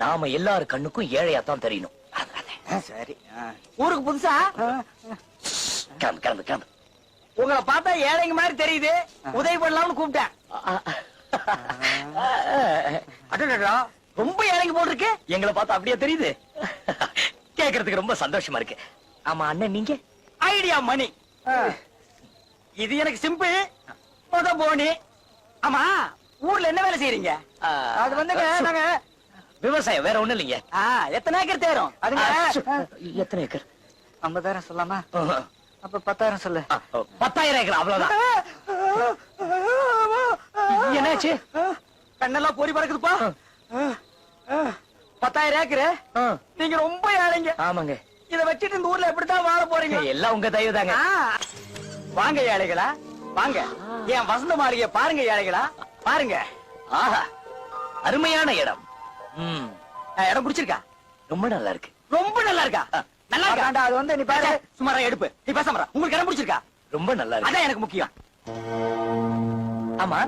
நாம எல்லாரு கண்ணுக்கும் ஏழையாத்தான் தெரியணும். சரி. ஊருக்கு புதுசா? கிளம்பு கிளம்பு கிளம்பு. உங்களை பார்த்தா ஏழைங்க மாதிரி தெரியுது, உதவி பண்ணலாம்னு கூப்பிட்டேன். அடடா, ரொம்ப ஏழைங்க போல் இருக்கு. எங்களை பார்த்தா அப்படியே தெரியுது. கேக்குறதுக்கு ரொம்ப சந்தோஷமா இருக்கு. ஆமா அண்ணன், நீங்க? ஐடியா மணி. இது எனக்கு சிம்பிள். முத போனி. ஆமா, ஊர்ல என்ன வேலை செய்யறீங்க? அது வந்துங்க நாங்க விவசாயம், வேற ஒண்ணு இல்லைங்க. எத்தனை ஏக்கர் தேரும்? அதுங்க எத்தனை ஏக்கர்? 50,000 சொல்லாமா? அப்ப 10,000 சொல்லு. 10,000 ஏக்கர், அவ்வளவுதான். என்னாச்சு? கண்ணெல்லாம் பொறி பறக்குதுப்பா. 10,000 ஏக்கரு. நீங்க ரொம்ப ஏழைங்க. ஆமாங்க. இத வச்சுட்டு இந்த ஊர்ல எப்படித்தான் வாழ போறீங்க? எல்லாம் உங்க தயவு தாங்க. வாங்க ஏழைகளா, வாங்க. என் வசந்த மாளிகை பாருங்க ஏழைகளா, பாருங்க. ஆஹா, அருமையான இடம். இடம் பிடிச்சிருக்கா? ரொம்ப நல்லா இருக்கு. ரொம்ப நல்லா இருக்கா? நல்லா இருக்கா? அது வந்து நீ பாரு. சுமாரா எடுப்பு. நீ பேசாம உங்களுக்கு இடம் பிடிச்சிருக்கா? ரொம்ப நல்லா இருக்கு. அதான் எனக்கு முக்கியம். ஆமா,